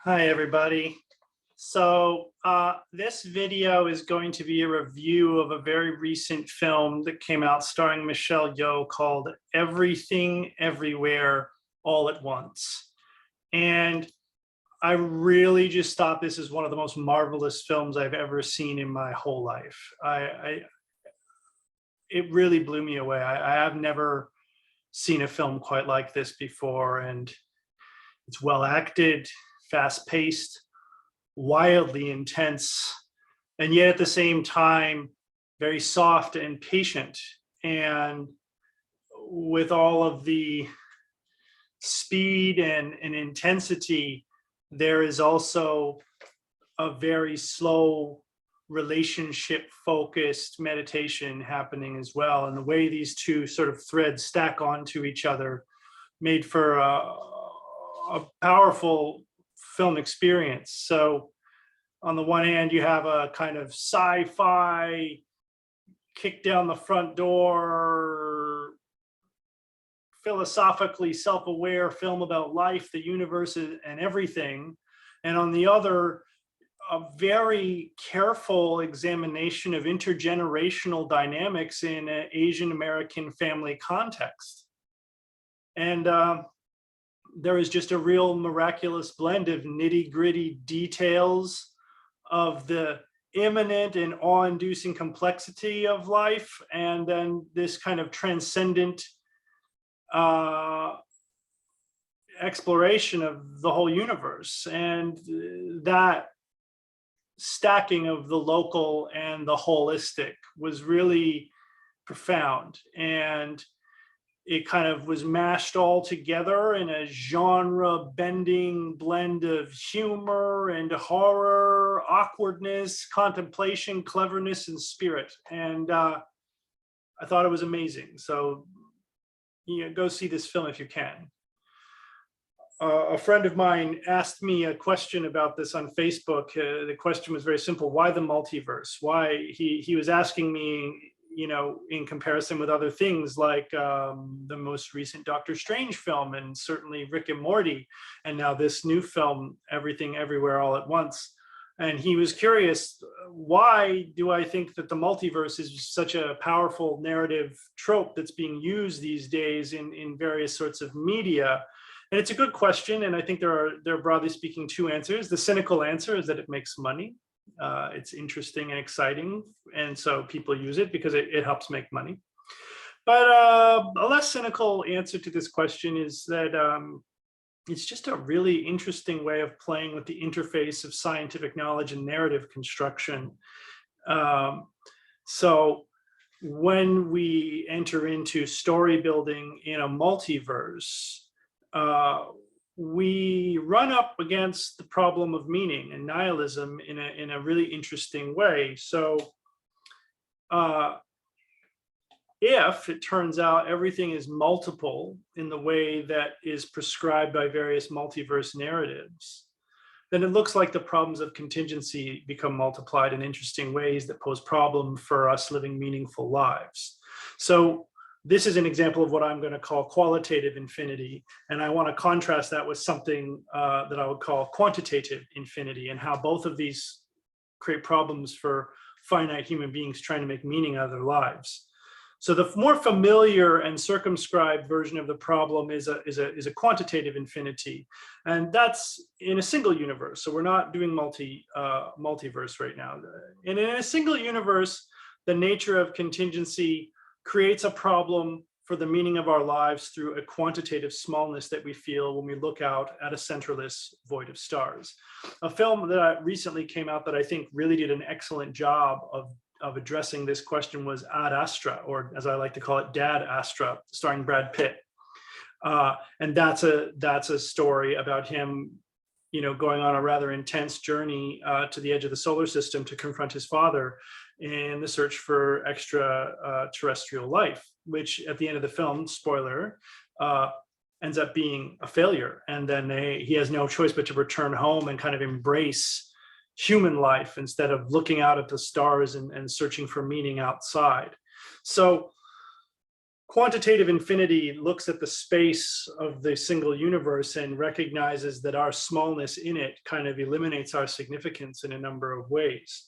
Hi, everybody. So this video is going to be a review of a very recent film that came out starring Michelle Yeoh called Everything, Everywhere, All at Once. And I really just thought this is one of the most marvelous films I've ever seen in my whole life. It really blew me away. I have never seen a film quite like this before, and it's well acted, fast paced, wildly intense, and yet at the same time very soft and patient. And with all of the speed and intensity, there is also a very slow relationship focused meditation happening as well. And the way these two sort of threads stack onto each other made for a powerful film experience. So on the one hand, you have a kind of sci-fi kick down the front door, philosophically self-aware film about life, the universe, and everything. And on the other, a very careful examination of intergenerational dynamics in an Asian American family context. And there is just a real miraculous blend of nitty-gritty details of the imminent and awe-inducing complexity of life, and then this kind of transcendent exploration of the whole universe. And that stacking of the local and the holistic was really profound. And it kind of was mashed all together in a genre-bending blend of humor and horror, awkwardness, contemplation, cleverness, and spirit. And I thought it was amazing. So, go see this film if you can. A friend of mine asked me a question about this on Facebook. The question was very simple: why the multiverse? Why he was asking me, in comparison with other things like the most recent Doctor Strange film, and certainly Rick and Morty, and now this new film, Everything, Everywhere, All at Once. And he was curious, why do I think that the multiverse is such a powerful narrative trope that's being used these days in various sorts of media? And it's a good question, and I think there are broadly speaking two answers. The cynical answer is that it makes money. It's interesting and exciting, and so people use it because it helps make money. But a less cynical answer to this question is that it's just a really interesting way of playing with the interface of scientific knowledge and narrative construction. So when we enter into story building in a multiverse, we run up against the problem of meaning and nihilism in a really interesting way. So if it turns out everything is multiple in the way that is prescribed by various multiverse narratives, then it looks like the problems of contingency become multiplied in interesting ways that pose problem for us living meaningful lives. So this is an example of what I'm going to call qualitative infinity, and I want to contrast that with something that I would call quantitative infinity, and how both of these create problems for finite human beings trying to make meaning out of their lives. So the more familiar and circumscribed version of the problem is a quantitative infinity, and that's in a single universe. So we're not doing multiverse right now. And in a single universe, the nature of contingency creates a problem for the meaning of our lives through a quantitative smallness that we feel when we look out at a centerless void of stars. A film that recently came out that I think really did an excellent job of addressing this question was Ad Astra, or as I like to call it, Dad Astra, starring Brad Pitt. And that's a story about him, going on a rather intense journey to the edge of the solar system to confront his father in the search for extraterrestrial life, which at the end of the film, spoiler, ends up being a failure. And then he has no choice but to return home and kind of embrace human life instead of looking out at the stars and searching for meaning outside. So Quantitative infinity looks at the space of the single universe and recognizes that our smallness in it kind of eliminates our significance in a number of ways.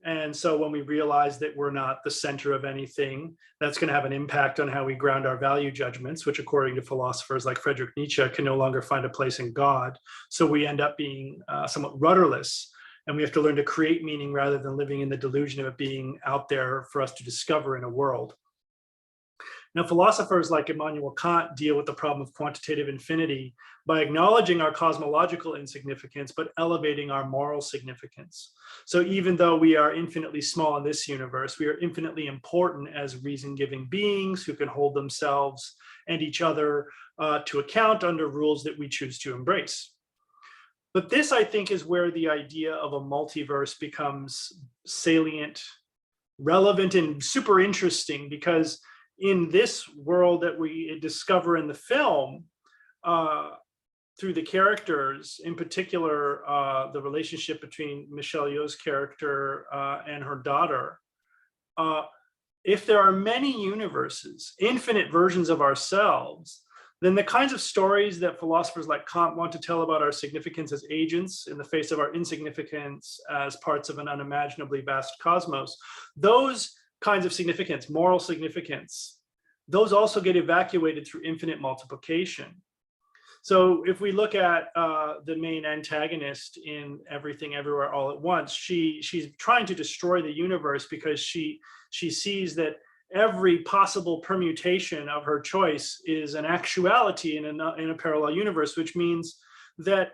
And so when we realize that we're not the center of anything, that's going to have an impact on how we ground our value judgments, which according to philosophers like Friedrich Nietzsche can no longer find a place in God. So we end up being somewhat rudderless, and we have to learn to create meaning rather than living in the delusion of it being out there for us to discover in a world. Now, philosophers like Immanuel Kant deal with the problem of quantitative infinity by acknowledging our cosmological insignificance, but elevating our moral significance. So even though we are infinitely small in this universe, we are infinitely important as reason-giving beings who can hold themselves and each other to account under rules that we choose to embrace. But this, I think, is where the idea of a multiverse becomes salient, relevant, and super interesting, because in this world that we discover in the film, through the characters, in particular, the relationship between Michelle Yeoh's character and her daughter, if there are many universes, infinite versions of ourselves, then the kinds of stories that philosophers like Kant want to tell about our significance as agents in the face of our insignificance as parts of an unimaginably vast cosmos, those kinds of significance, moral significance, those also get evacuated through infinite multiplication. So if we look at the main antagonist in Everything Everywhere All at Once, she's trying to destroy the universe because she sees that every possible permutation of her choice is an actuality in a parallel universe, which means that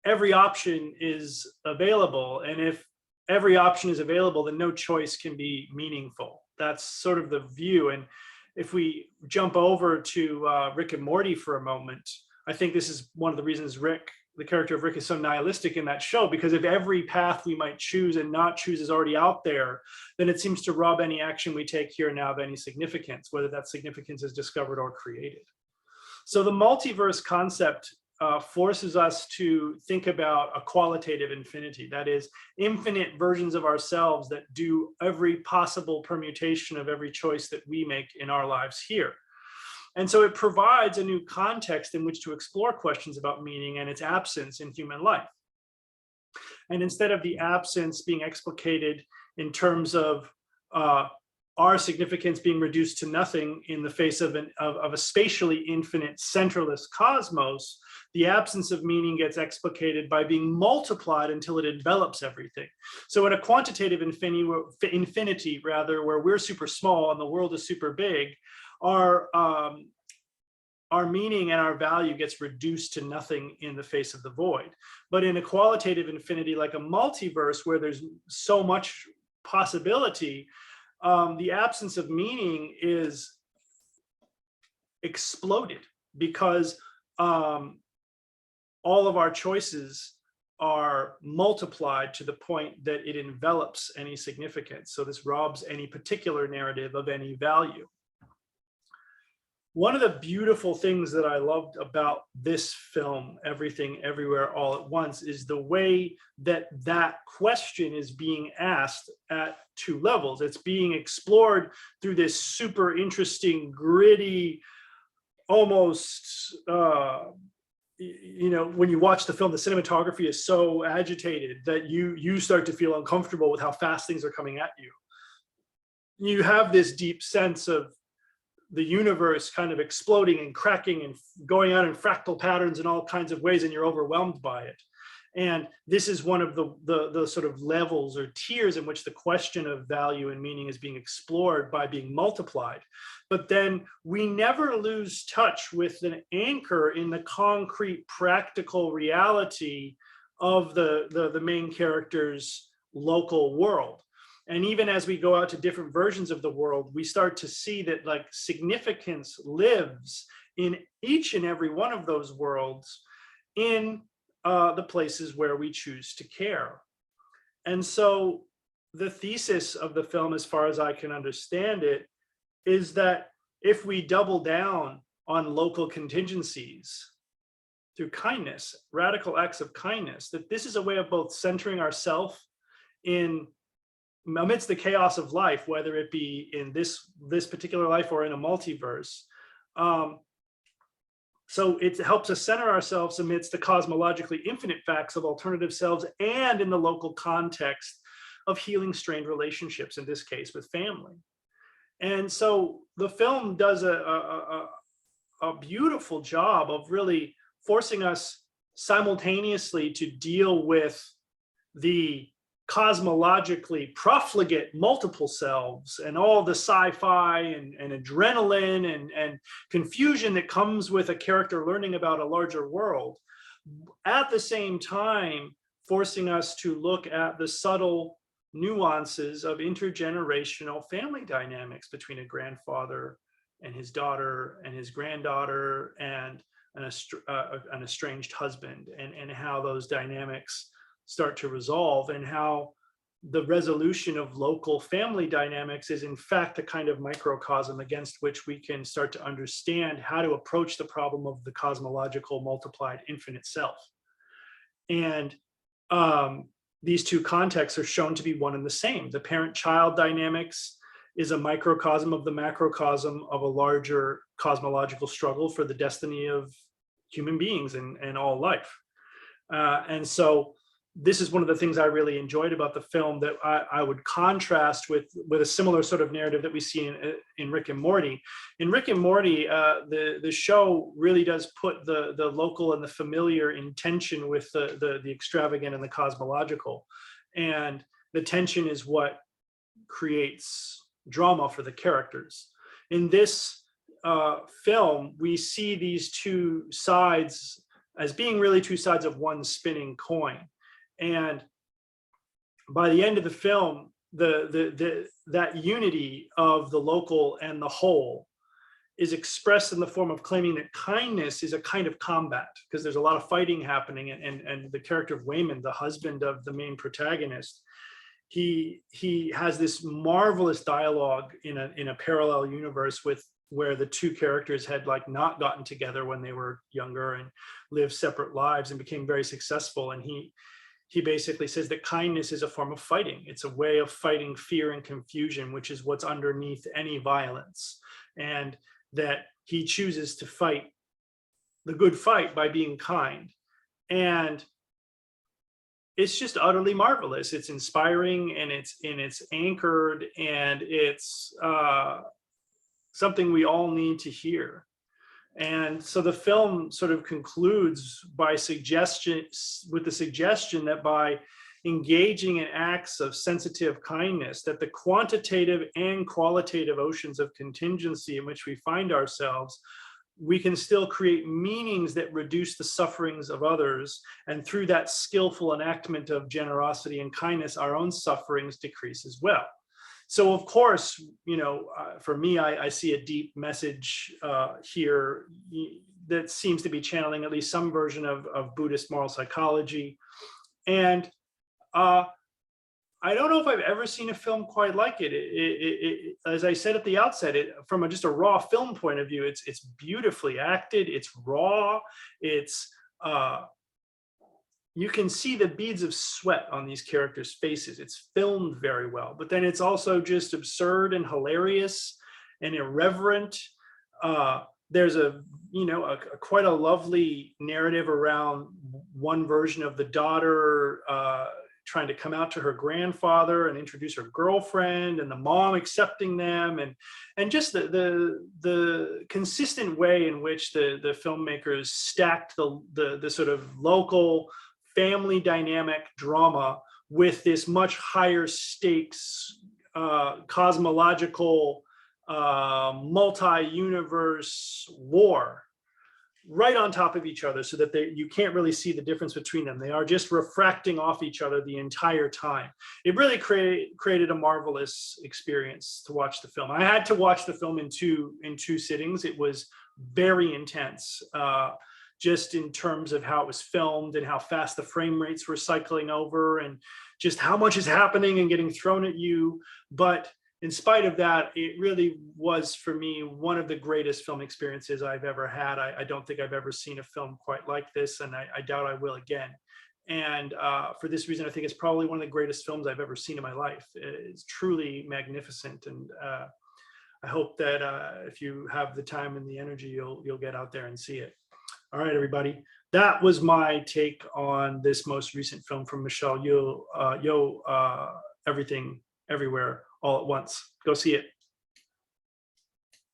every option is available. And if every option is available, then no choice can be meaningful. That's sort of the view. And if we jump over to Rick and Morty for a moment, I think this is one of the reasons Rick, the character of Rick, is so nihilistic in that show, because if every path we might choose and not choose is already out there, then it seems to rob any action we take here and now of any significance, whether that significance is discovered or created. So the multiverse concept forces us to think about a qualitative infinity, that is, infinite versions of ourselves that do every possible permutation of every choice that we make in our lives here. And so it provides a new context in which to explore questions about meaning and its absence in human life. And instead of the absence being explicated in terms of our significance being reduced to nothing in the face of a spatially infinite centralist cosmos, the absence of meaning gets explicated by being multiplied until it envelops everything. So in a quantitative infinity, rather, where we're super small and the world is super big, our meaning and our value gets reduced to nothing in the face of the void. But in a qualitative infinity, like a multiverse where there's so much possibility, the absence of meaning is exploded because all of our choices are multiplied to the point that it envelops any significance. So this robs any particular narrative of any value. One of the beautiful things that I loved about this film, Everything Everywhere All at Once, is the way that that question is being asked at two levels. It's being explored through this super interesting, gritty, almost, when you watch the film, the cinematography is so agitated that you start to feel uncomfortable with how fast things are coming at you. You have this deep sense of the universe kind of exploding and cracking and going out in fractal patterns in all kinds of ways, and you're overwhelmed by it. And this is one of the sort of levels or tiers in which the question of value and meaning is being explored by being multiplied. But then we never lose touch with an anchor in the concrete, practical reality of the main character's local world. And even as we go out to different versions of the world, we start to see that like significance lives in each and every one of those worlds in the places where we choose to care. And so the thesis of the film, as far as I can understand it, is that if we double down on local contingencies through kindness, radical acts of kindness, that this is a way of both centering ourselves in amidst the chaos of life, whether it be in this particular life or in a multiverse. Um, so it helps us center ourselves amidst the cosmologically infinite facts of alternative selves and in the local context of healing strained relationships, in this case with family. And so the film does a beautiful job of really forcing us simultaneously to deal with the cosmologically profligate multiple selves and all the sci-fi and adrenaline and confusion that comes with a character learning about a larger world, at the same time forcing us to look at the subtle nuances of intergenerational family dynamics between a grandfather and his daughter and his granddaughter and an estranged husband, and how those dynamics start to resolve, and how the resolution of local family dynamics is in fact a kind of microcosm against which we can start to understand how to approach the problem of the cosmological multiplied infinite self. And these two contexts are shown to be one and the same. The parent-child dynamics is a microcosm of the macrocosm of a larger cosmological struggle for the destiny of human beings and all life. And so this is one of the things I really enjoyed about the film that I would contrast with a similar sort of narrative that we see in Rick and Morty. In Rick and Morty, the show really does put the local and the familiar in tension with the extravagant and the cosmological. And the tension is what creates drama for the characters. In this film, we see these two sides as being really two sides of one spinning coin. And by the end of the film, that unity of the local and the whole is expressed in the form of claiming that kindness is a kind of combat, because there's a lot of fighting happening, and the character of Wayman, the husband of the main protagonist, he has this marvelous dialogue in a parallel universe with where the two characters had like not gotten together when they were younger and lived separate lives and became very successful. And he basically says that kindness is a form of fighting. It's a way of fighting fear and confusion, which is what's underneath any violence. And that he chooses to fight the good fight by being kind. And it's just utterly marvelous. It's inspiring, and it's anchored, and it's something we all need to hear. And so the film sort of concludes by with the suggestion that by engaging in acts of sensitive kindness, that the quantitative and qualitative oceans of contingency in which we find ourselves, we can still create meanings that reduce the sufferings of others. And through that skillful enactment of generosity and kindness, our own sufferings decrease as well. So of course, for me, I see a deep message here that seems to be channeling at least some version of Buddhist moral psychology. And I don't know if I've ever seen a film quite like it. As I said at the outset, from just a raw film point of view, it's beautifully acted, it's raw, it's you can see the beads of sweat on these characters' faces. It's filmed very well, but then it's also just absurd and hilarious and irreverent. There's quite a lovely narrative around one version of the daughter trying to come out to her grandfather and introduce her girlfriend, and the mom accepting them, and just the consistent way in which the filmmakers stacked the sort of local family dynamic drama with this much higher stakes cosmological multi-universe war right on top of each other, so that you can't really see the difference between them. They are just refracting off each other the entire time. It really created a marvelous experience to watch the film. I had to watch the film in two sittings. It was very intense, just in terms of how it was filmed and how fast the frame rates were cycling over, and just how much is happening and getting thrown at you. But in spite of that, it really was, for me, one of the greatest film experiences I've ever had. I don't think I've ever seen a film quite like this, and I doubt I will again. And for this reason, I think it's probably one of the greatest films I've ever seen in my life. It's truly magnificent, and I hope that if you have the time and the energy, you'll get out there and see it. All right, everybody. That was my take on this most recent film from Michelle Yeoh, Everything, Everywhere, All at Once. Go see it.